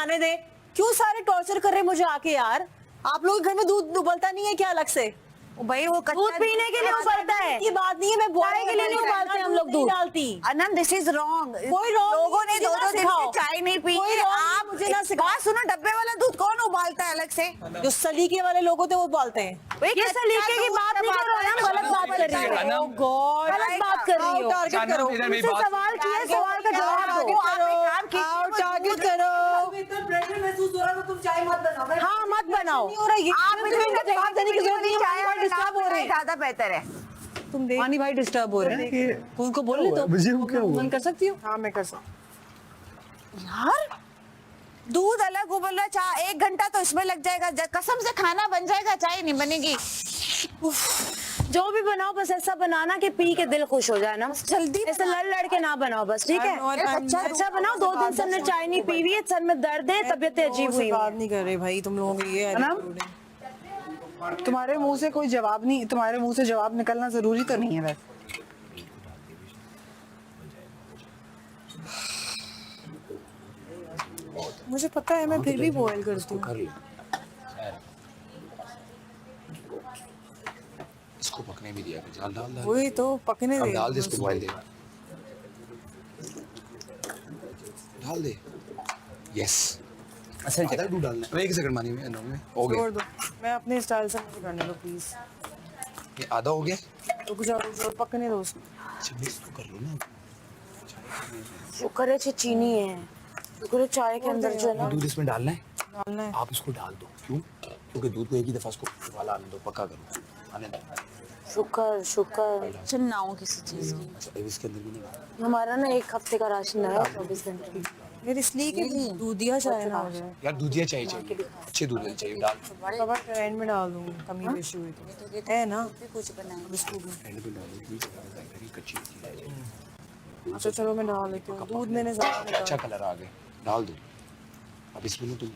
बनाने दे। क्यों सारे टॉर्चर कर रहे हैं मुझे आके यार? आप लोग के घर में दूध उबलता नहीं है क्या अलग से? भाई वो दूध पीने के लिए उबलता है की बात नहीं है, मैं चाय के लिए नहीं उबालते हम लोग दूध डालती। Anam this is wrong. कोई wrong लोगों नहीं, ने मुझे ना 2-2 दिन सिखाओ। से चाय नहीं पी। कोई wrong नहीं, आप मुझे ना सिखाओ। बात सुनो, डब्बे वाला दूध कौन उबालता है अलग से? जो सलीके वाले लोग होते हैं वो उबालते हैं। ये सलीके की बात नहीं करो ना, गलत बात कर रही हो। Oh God, गलत बात कर रही हो। टारगेट करो। मुझसे सवाल किया, सवाल का जवाब दो। आओ टारगेट करो। इतना प्रेशर महसूस हो रहा है तो तुम चाय मत बनाओ। हाँ मत बनाओ। आप जवाब देने की जरूरत नहीं है, मानी भाई डिस्टर्ब हो रहे हैं। ज्यादा बेहतर है। तुम देख, मानी भाई डिस्टर्ब हो रहे हैं। उनको बोल ले तो मुझे क्या हुआ? मन कर सकती हो? हाँ मैं कर सकती यार दूध अलग उबल रहा, चाय 1 घंटा तो इसमें लग जाएगा। कसम से खाना बन जाएगा, चाय नहीं बनेगी। जो भी बनाओ बस ऐसा बनाना कि पी के दिल खुश हो जाए ना, जल्दी ऐसे लड़ के ना बनाओ बस, ठीक है? अच्छा बनाओ। 2 दिन से हमने चाय नहीं पी हुई है, सर में दर्द है, तबीयत अजीब हुई बात है। नहीं कर रहे भाई तुम लोगों की ये ना? attitude है। तुम्हारे मुंह से कोई जवाब नहीं, तुम्हारे मुंह से जवाब निकलना जरूरी तो नहीं है वैसे। मुझे पता है मैं फिर भी बॉयल करती हूँ। कर ले इसको पकने भी दिया डाल डाल डाल वही तो पकने अब दे। डाल दे इसको बॉयल दे डाल दे यस अच्छा आधा दूध डालना है 1 सेकंड मानी में हो छोड़ गया दो, मैं अपने स्टाइल से मुझे करने दो प्लीज। ये आधा हो गया रुक जाओ पकने दो उसको। अच्छा मिक्स तो कर लो ना शुक्र है चीनी है, शुक्र है चाय के अंदर जो है ना। दूध इसमें डालना है डालना है। आप इसको डाल दो क्यों क्योंकि दूध को एक ही दफा इसको उबाला आने दो पक्का करो आने दो शुक्र चिन्नाओ किसी चीज की। अच्छा अब इसके अंदर भी नहीं डालना हमारा ना 1 हफ्ते का राशन है 24 घंटे की। मेरे इसलिए कि दूधिया चाय ना हो जाए। यार दूधिया चाहिए अच्छे दूध चाहिए डाल कवर एंड में डाल दूंगी, कमी बेशी हुई तो है ना। कुछ बनाए बिस्कुट में। एंड पे डालो प्लीज कच्ची रह जाए अच्छा चलो मैं डाल लेती हूँ, दूध मैंने ज्यादा निकाला। अच्छा कलर आ गया डाल दो अब इसमें ना तुम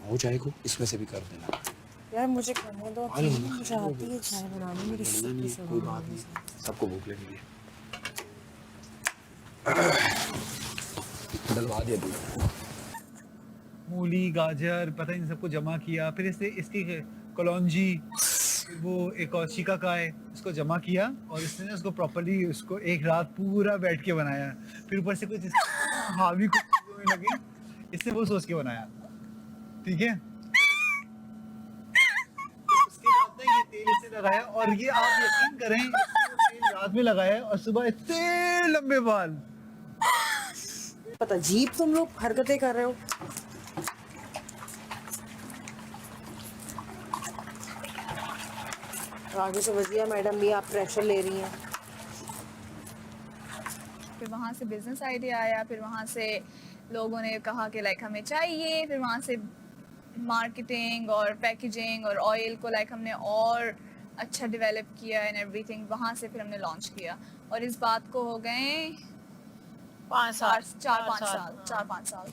हो चाय को इसमें से भी कर देना यार मुझे करने दो, मुझे आती है चाय बनानी, मेरी सीखी से कोई बात नहीं सबको भूख लगेगी डलवा दिया दूध मूली गाजर पता नहीं सबको जमा किया, फिर इसने इसकी कलौंजी वो एक और शिकाकाय इसको जमा किया और इसने ना उसको प्रॉपर्ली उसको एक रात पूरा बैठ के बनाया, फिर ऊपर से कुछ हावी कुछ लगे इसने वो सोच के बनाया, ठीक है। उसके बाद ना ये तेल इसे लगाया और ये आप यकीन करें तेल रात में लगाया और सुबह इतने लंबे बाल। पता जीप तुम लोग हरकतें कर रहे हो। तो आगे से वजिया मैडम भी आप प्रेशर ले रही हैं। फिर वहाँ से बिजनेस आइडिया आया, फिर वहाँ से लोगों ने कहा कि लाइक हमें चाहिए, फिर वहाँ से मार्केटिंग और पैकेजिंग और ऑयल को लाइक हमने और अच्छा डेवलप किया एंड एवरीथिंग। वहाँ से फिर हमने लॉन्च किया और इस बात को हो गए 4-5 साल।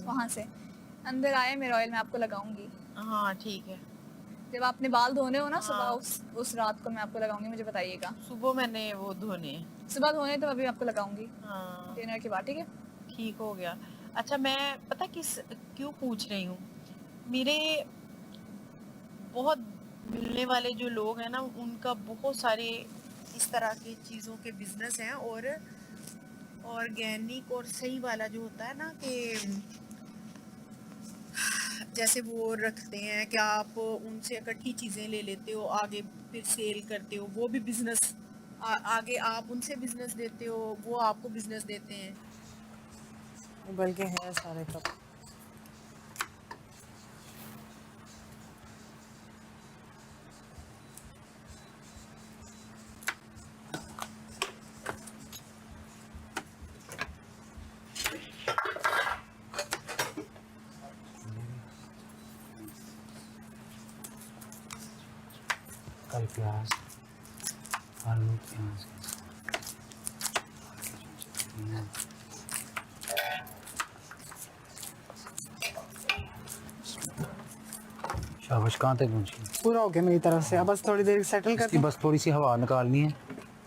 वहाँ से अंदर आए मेरा ऑयल मैं आपको लगाऊंगी। हाँ ठीक है। जब आपने बाल धोने हो ना सुबह उस रात को मैं आपको लगाऊंगी, मुझे बताइएगा। सुबह मैंने वो धोने सुबह धोने तो अभी आपको लगाऊंगी हाँ डिनर के बाद, ठीक है। ठीक हो गया। अच्छा मैं पता क्यों पूछ रही हूँ, मेरे बहुत मिलने वाले जो लोग हैं ना उनका बहुत सारे इस तरह की चीज़ों के बिजनेस हैं और ऑर्गेनिक और सही वाला जो होता है ना कि जैसे वो रखते हैं कि आप उनसे इकट्ठी चीज़ें ले लेते हो आगे फिर सेल करते हो, वो भी बिजनेस आगे आप उनसे बिजनेस देते हो वो आपको बिजनेस देते हैं। बल्कि हैं सारे कप। कल प्याज आलू प्याज शाबाश कहाँ तक पहुँची पूरा हो गया मेरी तरफ से, अब बस थोड़ी देर सेटल इसकी करते बस थोड़ी सी हवा निकालनी है।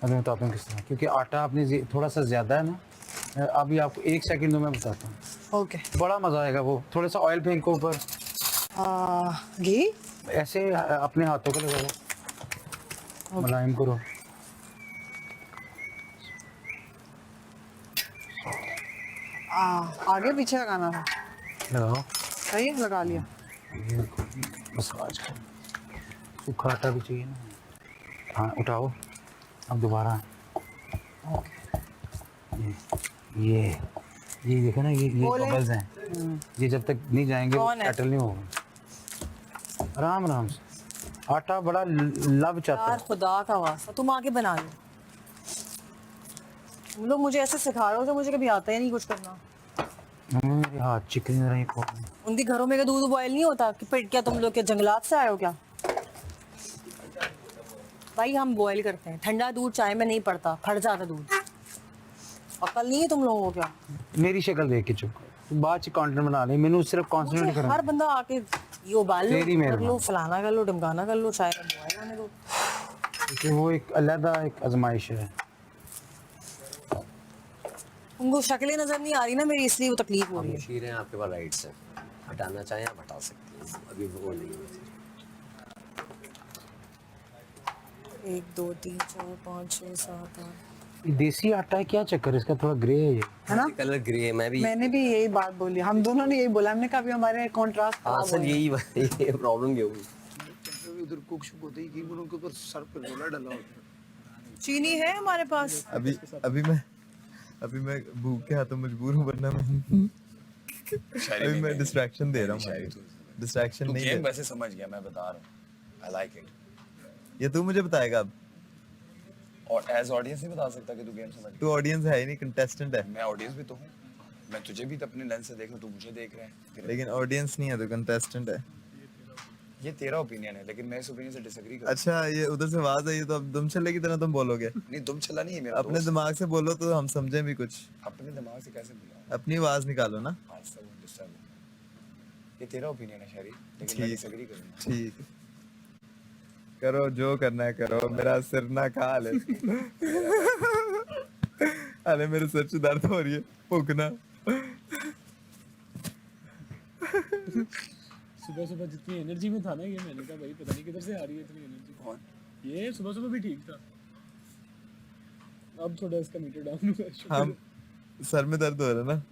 अभी मैं बताता हूँ किस तरह, क्योंकि आटा आपने थोड़ा सा ज़्यादा है ना। अभी आपको 1 सेकंड में मैं बताता हूँ। ओके बड़ा मजा आएगा। वो थोड़ा सा ऑयल फेंको ऊपर, घी ऐसे अपने हाथों को लगाओ, मुलायम करो। आगे पीछे लगाना था, लगाओ, सही है, लगा लिया। ये मसाज कर, सूखा आटा भी चाहिए ना। हाँ उठाओ, अब दोबारा ये देखो ना, ये बबल्स हैं, ये जब तक नहीं जाएंगे वो सेटल नहीं होगा। आराम आराम से, आटा बड़ा लब चाहता यार है। खुदा का वास्ता तुम आके बना लो। तुम लोग मुझे ऐसे सिखा रहे हो जो मुझे कभी आता ही नहीं कुछ करना। मेरे हाथ चिकनी रही को। उनके घरों में क्या दूध बॉयल नहीं होता कि फिर क्या तुम लोग के जंगलात से आए हो क्या? भाई हम बॉयल करते हैं, ठंडा दूध चाय में नहीं पड़ता, फट जाता दूध। अकल नहीं है तुम लोगों को क्या? मेरी शक्ल देख के चुप कर, बाद च कंटेंट बना ले, मैंने सिर्फ कंसंट्रेट मुझे करना। हर बंदा आके ये उबाल लो, तेरी कर मेहरबानी। लो, फलाना कर लो, ढमकाना कर लो, चाय में बॉयल होने दो। क्योंकि वो एक अलग एक आजमाइश है। उनको शक्लें नजर नहीं आ रही ना मेरी, इसलिए वो तकलीफ हो रही है। मुशीर हैं, आपके पास राइट्स हैं, हटाना चाहें आप हटा सकती हैं, अभी वो नहीं है। 1 2 3 4 5 6 7 8 ये देसी आटा है, क्या चक्कर है इसका? थोड़ा ग्रे है ये। है ना? कलर ग्रे है, मैं भी मैंने भी यही बात बोली, हम दोनों ने यही बोला, हमने कहा भी हमारे कॉन्ट्रास्ट हाँ सर यही प्रॉब्लम ये होगी। उधर कुक शुक होते ही घी में उनके ऊपर सर पे गोला डाला होता है। चीनी है हमारे पास। अभी मैं भूख के हाथों मजबूर हूँ, वरना अभी मैं डिस्ट्रैक्शन दे रहा हूँ। डिस्ट्रैक्शन नहीं गेम वैसे समझ गया, मैं बता रहा हूँ। I like it. ये तू मुझे बताएगा अब। और एज ऑडियंस नहीं बता सकता कि तू गेम समझ तू ऑडियंस है ही नहीं, कंटेस्टेंट है। मैं ऑडियंस भी तो हूँ, मैं तुझे भी तो अपने लेंस से देख रहा हूँ, तू मुझे देख रहा है। लेकिन ऑडियंस नहीं है, तो कंटेस्टेंट है। ये तेरा ओपिनियन है, लेकिन मैं इस ओपिनियन से डिसएग्री करता अच्छा, ये उधर से आवाज आई तो अब दुम चले की तरह तुम बोलोगे? हूँ। नहीं तुम चला नहीं है मेरा अपने दोस्त। दिमाग से बोलो तो हम समझें भी कुछ। अपने दिमाग से कैसे बोला? अपनी आवाज निकालो ना। आज तक वो डिस्टर्ब। ये तेरा ओपिनियन है शरी, लेकिन मैं ठीक। डिसएग्री करूंगा। ठीक, करो जो करना है करो, मेरा सिर ना खा ले। अरे मेरे सर से दर्द हो रही है, फूकना। सुबह सुबह जितनी एनर्जी में था ना ये, मैंने कहा भाई पता नहीं किधर से आ रही है इतनी एनर्जी। कौन? ये सुबह सुबह भी ठीक था, अब थोड़ा इसका मीटर डाउन हुआ। हम सर में दर्द हो रहा है ना।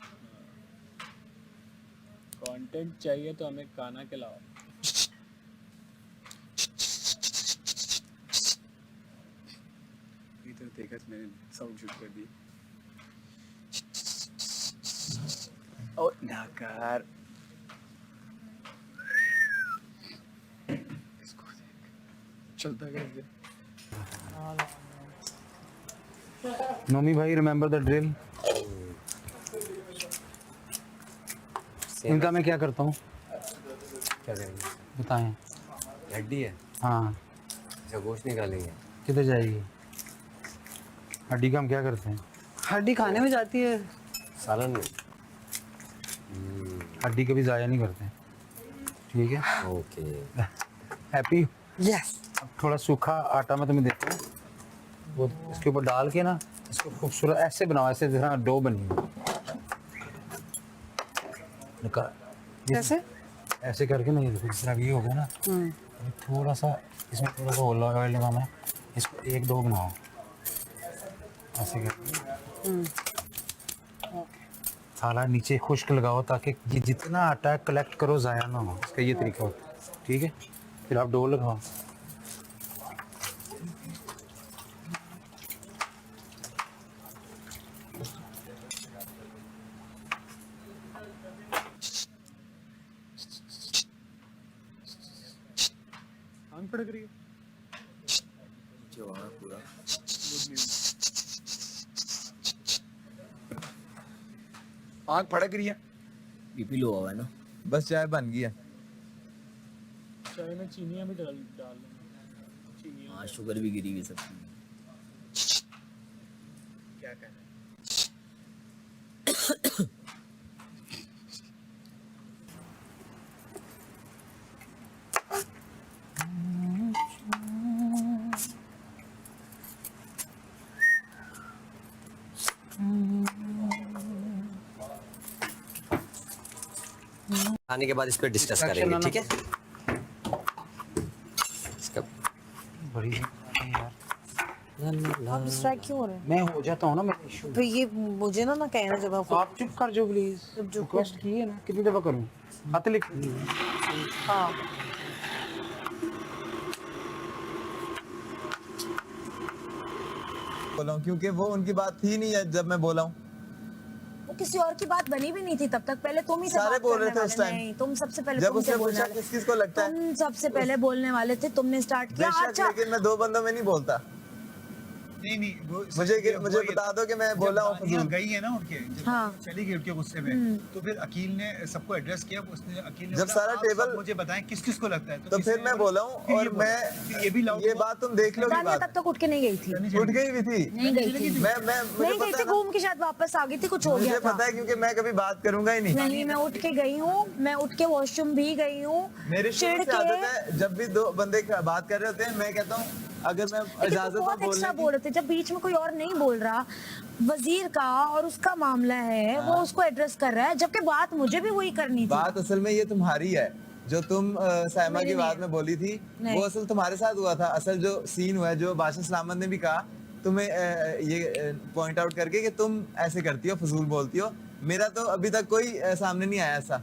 कंटेंट चाहिए तो हमें खाना खिलाओ। इधर देखा मैंने साउंड शूट कर दी। ओ नाकार इसको देख, चलता कैसे? नोमी भाई, रिमेंबर द ड्रिल। इनका मैं क्या करता हूँ, क्या करेंगे? बताएं। हड्डी है, हाँ, अच्छा गोश्त निकालेंगे। किधर जाएगी हड्डी का? हम क्या करते हैं? हड्डी खाने में जाती है। सालन में। हड्डी कभी ज़ाया नहीं करते, ठीक है? ओके। हैप्पी? यस। अब थोड़ा सूखा आटा मैं तुम्हें देता हूँ, वो इसके ऊपर डाल के ना इसको खूबसूरत ऐसे बनाओ, ऐसे जरा डो बनी हो। कैसे? ऐसे करके ना, ये देखो इस तरह ये हो गया ना, थोड़ा सा इसमें थोड़ा सा ऑयल लगाना है, इसको एक डो बनाओ ऐसे करके। थाला नीचे खुश्क लगाओ ताकि ये जितना आटा है कलेक्ट करो, ज़ाया ना हो। इसका ये तरीका होता है, ठीक है? फिर आप डो लगाओ। आंख फड़क रही है। जो है पूरा आँख फड़क रही है। बीपी लो हुआ है ना। बस चाय बन गई है। चाय में चीनियाँ भी डाल देना। चीनियाँ हाँ शुगर भी गिरी हुई सबकी। क्या कहना है? खाने के बाद इस पे डिस्कस करेंगे, ठीक है? इसका बड़ी यार, आप डिस्ट्रैक्ट क्यों हो रहे हैं? मैं हो जाता हूँ ना, मैं इशू। तो ये मुझे ना कहना जब आप चुप कर जाओ प्लीज, रिक्वेस्ट की है ना, कितनी दफा करूँ? बात लिख। हाँ बोला हूँ क्योंकि वो उनकी बात थी नहीं है जब मैं बोला हूँ। वो किसी और की बात बनी भी नहीं थी तब तक, पहले तुम ही थे सारे बात बोल रहे करने थे उस वाले। टाइम। नहीं, तुम सबसे पहले जब तुम थे उसने बोलने पूछा वाले। किस किस को लगता है, तुम सबसे पहले बोलने वाले थे, तुमने स्टार्ट किया। बेशक, अच्छा लेकिन मैं 2 बंदों में नहीं बोलता। नहीं वो मुझे बता दो कि मैं बोला हूँ दानिया फजूल। गई है ना उनके, जब हाँ। चली गई उनके गुस्से में, तो फिर अकील ने सबको एड्रेस किया। उसने अकील ने जब बोला, सारा आप टेबल- सब मुझे बताएं किस किस को लगता है। तो किसी फिर ने मैं बोला हूँ फिर और ये बोला। मैं फिर ये भी लाउड ये हुआ। बात तुम देख लो। दानिया तब तक उठ के नहीं गई थी। उठ गई भी थी, नहीं गई थी, मैं मुझे नहीं गई पता थी, है ना। घूम के शायद वापस आ गई थी, कुछ हो मुझे गया था। पता है क्योंकि मैं कभी बात करूंगा ही नहीं। नहीं, मैं उठ के गई हूँ, मैं उठ के वॉशरूम भी गई हूँ। मेरी शुरू चिढ़ से के। आदत है, जब भी 2 बंदे बात कर रहे होते हैं मैं कहता हूँ अगर मैं लेकिन इजाजत तुम हो बहुत एक्स्ट्रा बोलने बोल रहे थे, जब बीच में कोई और नहीं बोल रहा, वजीर का और उसका मामला है, वो उसको एड्रेस कर रहा है, जबकि बात मुझे भी वही करनी थी। बात असल में ये तुम्हारी है, जो तुम साइमा मेरी की नहीं बात है। में बोली थी, नहीं। वो असल तुम्हारे साथ हुआ था। असल जो सीन हुआ है, जो बादशाह सलामत ने भी कहा तुम्हें ये पॉइंट आउट करके कि तुम ऐसे करती हो, फजूल बोलती हो। मेरा तो अभी तक कोई सामने नहीं आया ऐसा।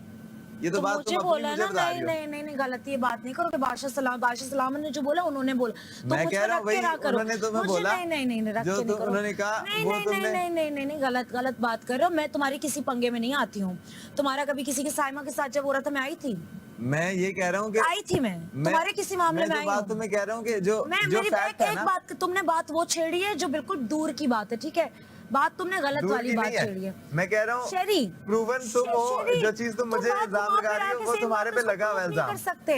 ये तो बात तुम अपनी बोला मुझे ना, बता नहीं रही हो। नहीं नहीं नहीं, गलत ये बात नहीं करो। बादशाह सलाम ने जो बोला उन्होंने बोला, तो मैं मुझ कह पे रहा रख हूँ के वही रहा करो। उन्होंने तुम्हें मुझे बोला, नहीं नहीं नहीं, रख जो के नहीं करो। उन्होंने कहा नहीं वो नहीं तुमने नहीं नहीं नहीं नहीं, गलत बात कर रहे हो। मैं तुम्हारी किसी पंगे में नहीं आती हूँ। तुम्हारा कभी किसी के साइमा के साथ जब हो रहा था, मैं आई थी, मैं ये कह रहा हूँ कि आई थी मैं तुम्हारे किसी मामले में आई बात हूँ। तो मैं कह रहा हूँ कि जो मेरी फैक्ट है एक ना, बात, तुमने बात वो छेड़ी है जो बिल्कुल दूर की बात है, ठीक है? बात तुमने गलत दूर वाली की बात नहीं छेड़ी है। मैं कह रहा हूँ शेरी, प्रूवन तुम हो, शेरी, जो चीज तुम मुझे बात इल्जाम वहाँ लगा पे रही हो आके वो same तुम्हारे बात पे उसको लगा हुआ prove नहीं इल्जाम। कर सकते,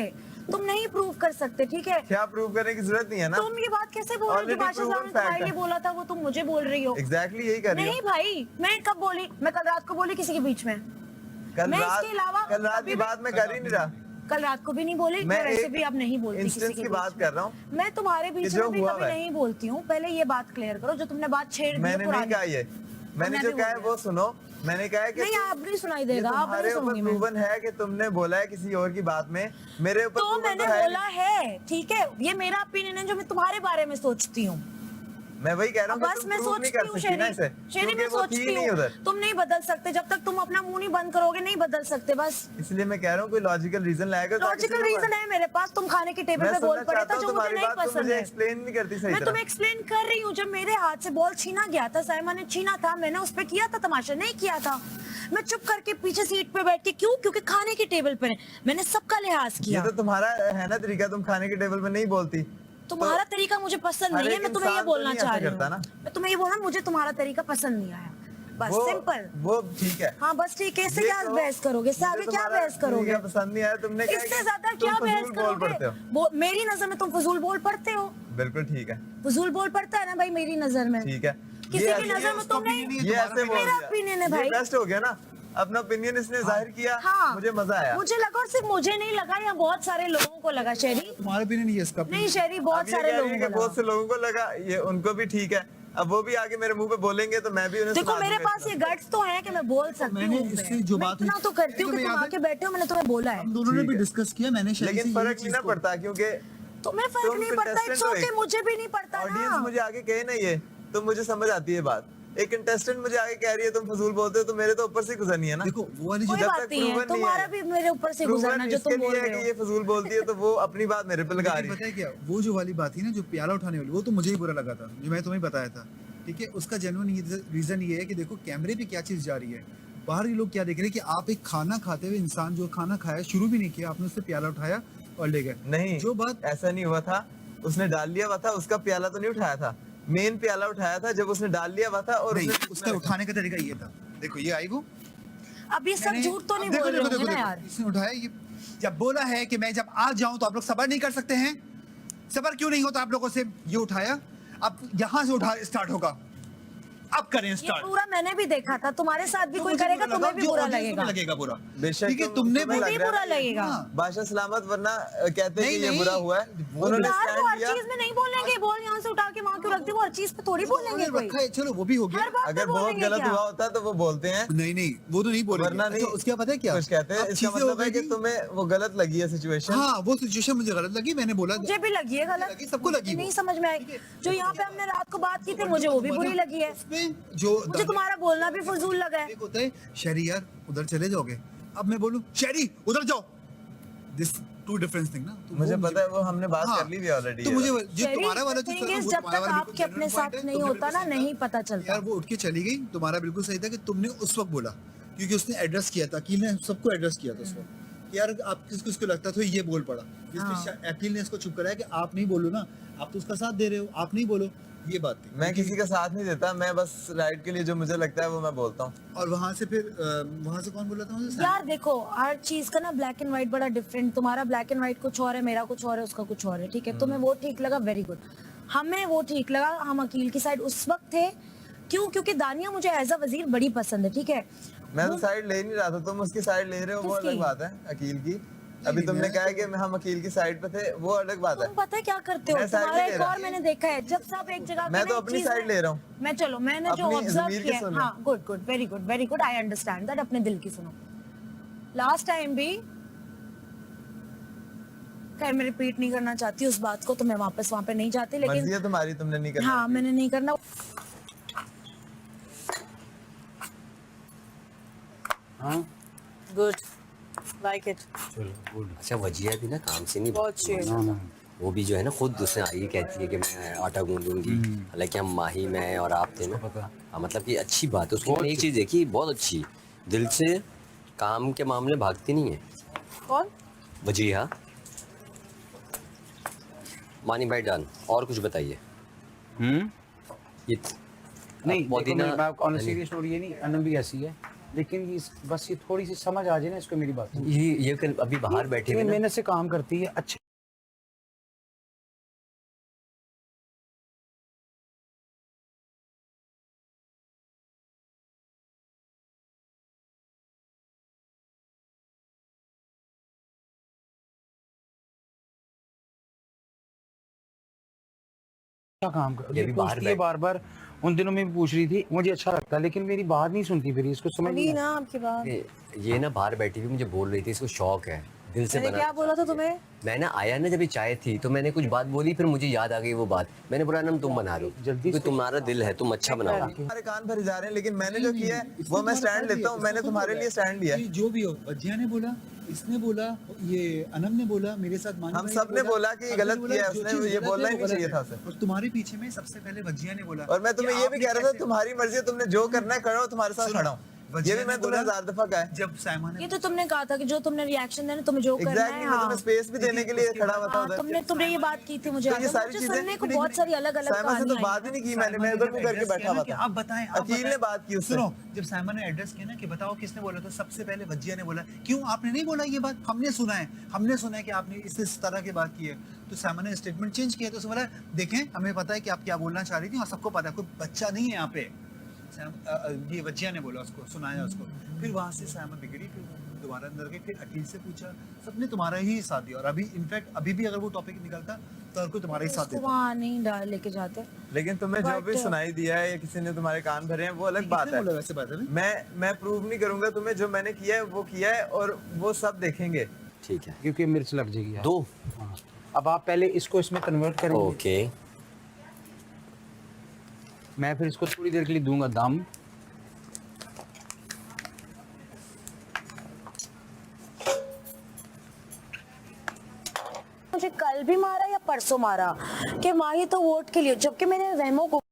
तुम नहीं प्रूव कर सकते, ठीक है? क्या प्रूव करने की जरूरत नहीं है ना। तुम ये बात कैसे बोल रहे हो? जो Already बादशाह proven साहब ने तुम्हारे fact लिए है। बोला था वो तुम मुझे बोल रही हो। एग्जैक्टली यही कर रही नहीं हो। भाई, मैं कब बोली? मैं कल रात को बोली किसी के बीच में? मैं इसके अलावा कल रात कभी की भी- बात मैं कर ही नहीं रहा। कल रात को भी नहीं बोली, मैं वैसे एक भी अब नहीं बोलती किसी इंस्टेंस के की बीच बात में। कर रहा हूँ। मैं तुम्हारे बीच जो में भी हुआ कभी है। नहीं बोलती हूँ। पहले ये बात क्लियर करो, जो तुमने बात छेड़ दी है मैंने नहीं पुरानी। कहा ये, मैंने मैं जो भी कहा है बोल वो सुनो। मैंने कहा है कि नहीं, आप नहीं सुनाई ये देगा, आप तुम्हारे नहीं ऊपर सुनूंगी मैं। प्रूवन है कि तुमने बोला है किसी और की बात में, मेरे ऊपर तो proven मैंने है बोला है, ठीक है? ये मेरा ओपिनियन है जो मैं तुम्हारे बारे में सोचती हूँ। मैं वही कह रहा हूँ कि बस तुम मैं prove नहीं सोचती कर हूँ सकती ना शेरी, इसे, शेरी क्योंकि मैं वो थी सोचती नहीं हूँ। उधर। तुम नहीं बदल सकते, जब तक तुम अपना मुंह नहीं बंद करोगे नहीं बदल सकते। बस इसलिए मैं कह रहा हूँ कोई लॉजिकल रीजन लाएगा। लॉजिकल रीजन है मेरे पास। तुम खाने के टेबल पे बोल पड़े था जो मुझे नहीं पसंद है। एक्सप्लेन नहीं करती सही मैं तरह। तुम्हें एक्सप्लेन कर रही हूँ। जब मेरे हाथ से बॉल छीना गया था, साइमा ने छीना था, मैंने उस पे किया था तमाशा? नहीं किया था। मैं चुप करके पीछे सीट पे बैठ के, क्यों? क्योंकि खाने के टेबल पर मैंने सबका लिहाज ये किया। तो तुम्हारा है ना तरीका, तुम खाने के टेबल पे नहीं बोलती। तुम्हारा तरीका मुझे पसंद हर नहीं है, एक मैं तुम्हें ये इंसान तो बोलना नहीं चाह ऐसा रही करता हूँ। ना। मैं तुम्हें ये बोलना, मुझे तुम्हारा तरीका पसंद नहीं आया। बस सिंपल। वो ठीक है। हाँ बस ठीक है। इससे ये क्या तो बहस करोगे? इससे आगे मुझे क्या तुम्हारा बहस करोगे? तरीका पसंद नहीं आया, तुमने क्या इससे कि ज्यादा तुम क्या बहस फजूल बोल पड़ते हो। करोगे? मेरी नजर में तुम फजूल बोल पड़ते हो। बिल्कुल ठीक है, फजूल बोल पड़ता है ना भाई मेरी नजर में। ठीक है। किसी ये की नजर में तुम नहीं। ये ऐसे बोल मेरा दिया। ओपिनियन है ये भाई। बेस्ट हो गया ना, अपना ओपिनियन इसने जाहिर किया। हाँ, मुझे मजा आया। मुझे लगा, और सिर्फ मुझे नहीं लगा, यहाँ बहुत सारे लोगों को लगा। शेरी, तुम्हारा भी नहीं है इसका। नहीं शेरी, बहुत अब ये सारे कह रही है लोगों कि को बहुत से लगा। लोगों को लगा, ये उनको भी ठीक है। अब वो भी आगे मेरे मुंह पे बोलेंगे तो मैं भी उन्हें देखो सुना मेरे दूंगा पास इसका। ये गट्स तो है कि मैं बोल सकती मैंने हूँ। इससे जो मैं बात इतना तो करती हूँ कि तुम्हें तुम याद है? आके बैठे हो, मैंने तुम्हें बोला है। हम दोनों ने ठीक भी है। डिस्कस किया। मैंने शेरी से लेकिन यही फर्क नहीं चीज़ ना को- पड़ता, क्योंकि तुम्हें फर्क तुम नहीं पड़ता, contestant इट्स हो ओके, एक। मुझे भी नहीं पड़ता ऑडियंस ना। मुझे आगे कहे ना ये, तो मुझे समझ आती है बात। एक कंटेस्टेंट मुझे आगे कह रही है तुम फजूल बोलते हो, तो मेरे तो ऊपर से गुजरनी है ना। देखो वो वाली कोई चीज़- बात नहीं है, तुम्हारा भी मेरे ऊपर से गुजरना जो तुम बोल रहे कि हो। ये फजूल बोलती है तो वो अपनी बात मेरे पे लगा रही लेकिन है। पता है क्या, वो जो वाली बात थी ना, जो प्याला उठाने वाली, वो तो मुझे ही बुरा लगा था, जो मैं तुम्हें बताया था। ठीक है, उसका जेन्युइन रीजन ये है कि देखो कैमरे पे क्या चीज जा रही है, बाहर ये लोग क्या देख रहे हैं कि आप एक खाना खाते हुए इंसान, जो खाना खाया शुरू भी नहीं किया, आपने उससे प्याला उठाया और ले गए। नहीं, जो बात ऐसा नहीं हुआ था। उसने डाल लिया हुआ था, उसका प्याला तो नहीं उठाया था। मेन प्याला उठाया था जब उसने डाल लिया हुआ था, और नहीं, उसने उसका उठाने का तरीका ये था। देखो ये आई वो, अब ये सब मैंने- झूठ तो नहीं अब देखो, बोल रहे देखो, होंगे ना देखो, यार। इसने उठाया ये, जब बोला है कि मैं जब आ जाऊं तो आप लोग सबर नहीं कर सकते हैं। सबर क्यों नहीं होता आप लोगों से? ये उठाया, अब यहाँ से उठा स्टार्ट होगा। अब करें ये स्टार्ट। पूरा मैंने भी देखा था, तुम्हारे साथ भी कोई करेगा तुम्हें भी बुरा लगेगा। लगेगा बुरा। बेशक ठीक है, तुम- तुमने तुम्हें बोला लग रहा है बुरा कि लगेगा। बादशाह सलामत, वरना कहते हैं नहीं, कि ये नहीं, बुरा हुआ है। वो उन्होंने यार वो स्टैंड हर लिया। चीज में नहीं बोलेंगे, बॉल यहाँ से उठा के वहाँ क्यों रख दी, वो हर चीज पे थोड़ी बोलेंगे कोई। रखा है, चलो वो भी हो गया। हर बात पे अगर बहुत बोलेंगे गलत क्या? हुआ होता तो वो बोलते हैं, नहीं नहीं, वो तो नहीं बोलेंगे। वरना नहीं। अच्छा, उसके बाद पता है क्या कुछ कहते हैं। अब इसका चीजें हो मतलब है गई कि तुम्हें वो गलत लगी है सिचुएशन। हाँ, वो सिचुएशन मुझे गलत लगी, मैंने बोला मुझे भी लगी है गलत, लगी, सबको लगी वो। नहीं समझ में आई। जो यहाँ पे हमने रात को बात की थी मुझे वो भी बुरी लगी है। उसमें जो मुझे तुम्हारा बोलना भी फजूल लगा है। एक होता है शहरी, यार उधर चले जाओगे, अब मैं बोलूं शहरी उधर जाओ, दिस टू डिफरेंट थिंग ना। तो मुझे वो पता है, वो हमने बात हाँ, कर ली भी ऑलरेडी। तो मुझे जो शहरी, तुम्हारा वाला जो thing था ना, is, वो जब तुम्हारा तक वाला आपके बिल्कुल अपने genuine साथ point है, नहीं तुमने होता ना, बिल्कुल सही नहीं कहा। पता चलता। यार वो उठ के चली गई, तुम्हारा बिल्कुल सही था कि तुमने उस वक्त बोला, क्योंकि उसने एड्रेस किया था, अकील ने सबको एड्रेस किया था उस वक्त कि यार आप किसको लगता था ये बोल पड़ा, इसलिए अकील ने इसको चुप कराया कि आप नहीं बोलो ना, आप तो उसका साथ दे रहे हो, आप नहीं बोलो, ये बात थी। मैं किसी का साथ नहीं देता, मैं बस राइट के लिए जो मुझे लगता है वो मैं बोलता हूँ। और वहां से फिर वहां से कौन बोला था मुझे? यार देखो, हर चीज का ना ब्लैक एंड व्हाइट बड़ा डिफरेंट, तुम्हारा ब्लैक एंड व्हाइट कुछ और है, मेरा कुछ और है, उसका कुछ और है, ठीक है। तुम्हें वो ठीक लगा, वेरी गुड। हमें वो ठीक लगा, हम अकील की साइड उस वक्त थे। क्यों? क्योंकि दानिया मुझे एज अ वजीर बड़ी पसंद है, ठीक है। मैं तो साइड ले नहीं रहा था, तुम उसकी साइड ले रहे हो, वो किसकी? अलग बात है। अकील की अभी तुमने कहा है कि हम अकील की साइड पे थे, वो अलग बात है। तुम पता है क्या करते हो, मैं side तुम्हारा नहीं ले एक रहा। और मैंने देखा है, जब सब एक जगह मैं पे तो ना अपनी चीज़ साइड में- ले रहा हूँ। मैं चलो, मैंने जो अपनी ऑब्जर्व ज़मीर की किया है, सुनो। हाँ good good, very good very good, I understand that, अपने दिल की सुनो। लास्ट टाइम भी, खैर मैं रिपीट नहीं करना चाहती उस बात को, तो मैं वापस वहां पे नहीं जाती, मर्जी लेकिन है तुम्हारी, तुमने नहीं करना। हाँ मैंने नहीं करना। हाँ गुड, लाइक इट, चलो गुड। अच्छा वजिया भी ना काम से नहीं बहुत भागती है। अच्छी ना ना वो भी जो है ना खुद उसने आई कहती है कि मैं आटा गूंदूंगी, हालांकि हम माही मैं और आप थे ना। पता। हाँ, मतलब कि अच्छी बात है उसकी। मैंने एक चीज़ देखी बहुत अच्छी, दिल से काम के मामले भागती नहीं है कौन? वजिया। मानी भाई डन, और कुछ बताइए। ये नहीं अब मोदी ना- मैं ऑन सीरियस स्टोरी ये नहीं, अनम भी ऐसी है, लेकिन ये बस ये थोड़ी सी समझ आ जाए ना इसको मेरी बात। ये कल अभी बाहर बैठे हुए ना, मेहनत से काम करती है, अच्छे अच्छा काम कर। ये ये भी बाहर पूछती है बार बार, उन दिनों में भी पूछ रही थी, मुझे अच्छा लगता है, लेकिन मेरी बात नहीं सुनती, फिर इसको समझ अभी नहीं ना आपकी बात, ये ना बाहर बैठी हुई मुझे बोल रही थी इसको शौक है, दिल से मैंने बना। क्या बोला था तुम्हें? मैं ना आया ना जब ये चाय थी तो मैंने कुछ बात बोली, फिर मुझे याद आ गई वो बात, मैंने बोला ना तुम बना रहे हो, जल्दी क्योंकि तुम्हारा दिल है, तुम अच्छा बनाओगे। तुम्हारे कान भरे जा रहे हैं, लेकिन मैंने जो किया है वो मैं स्टैंड लेता हूँ। मैंने तुम्हारे लिए स्टैंड लिया है। ये जो भी हो, वजिया ने बोला, इसने बोला, ये अनम ने बोला, मेरे साथ मानी हम भाई सब ने बोला कि सबने गलत बोला, किया है जो उसने, चीज़ ये गलत बोलना है, ही वो नहीं चाहिए गलत था है। उसे। और तुम्हारे पीछे में सबसे पहले वजिया ने बोला, और मैं तुम्हें ये भी आपने कह रहा था, कैसे- तुम्हारी मर्जी है, तुमने जो करना है करो, तुम्हारे साथ सुनो, खड़ा हूँ। वजिया ये भी ने मैं तुम्हें बोला- 1000 दफा कहा है। जब साइमन ने ये तो तुमने कहा था कि जो तुमने रिएक्शन देना, तुम्हें जो करना है, एग्जैक्टली, मैं हाँ। तुम्हें स्पेस भी देने के लिए खड़ा हुआ था हाँ, उधर। तुमने ये बात की थी, मुझे तो याद ये है। सारी मुझे चीजें सुनने को बहुत सारी अलग अलग साइमन से तो कहानियां बात ही नहीं की मैंने, मैं उधर मुंह करके बैठा हुआ था। आप बताएं, आप अकील बताएं। ने बात की उससे। सुनो, जब साइमन ने एड्रेस किया ना कि बताओ किसने बोला, तो सबसे पहले वजिया ने बोला। क्यों आपने नहीं बोला ये बात? हमने सुना है कि आपने इस तरह की बात की है। तो साइमन ने स्टेटमेंट चेंज किया, तो उसने बोला देखें हमें पता है कि आप क्या बोलना चाह रही थी और सबको पता है, कोई बच्चा नहीं है यहाँ पे। ये वजिया ने बोला, उसको सुनाया उसको, फिर वहां से साइमन बिगड़ी, फिर दोबारा अंदर गई, फिर अकील से पूछा, सबने तुम्हारा ही साथ दिया। और अभी इनफैक्ट अभी भी अगर वो टॉपिक निकलता तो हर कोई तुम्हारा ही साथ उसको देता। वहाँ नहीं डाल लेके जाते। लेकिन तुम्हें जो भी But- सुनाई दिया है या किसी ने तुम्हारे कान भरे हैं, वो अलग बात किसने है। बोला वैसे बात है? मैं प्रूव नहीं करूंगा तुम्हें, जो मैंने किया है वो किया है, और वो सब देखेंगे। ठीक है, क्योंकि मिर्च लग जाएगी यार। दो हाँ। अब आप पहले इसको इसमें कन्वर्ट करेंगे। ओके। मैं फिर इसको थोड़ी देर के लिए दूंगा दम। मुझे कल भी मारा या परसों मारा कि माही तो वोट के लिए, जबकि मैंने वहमों को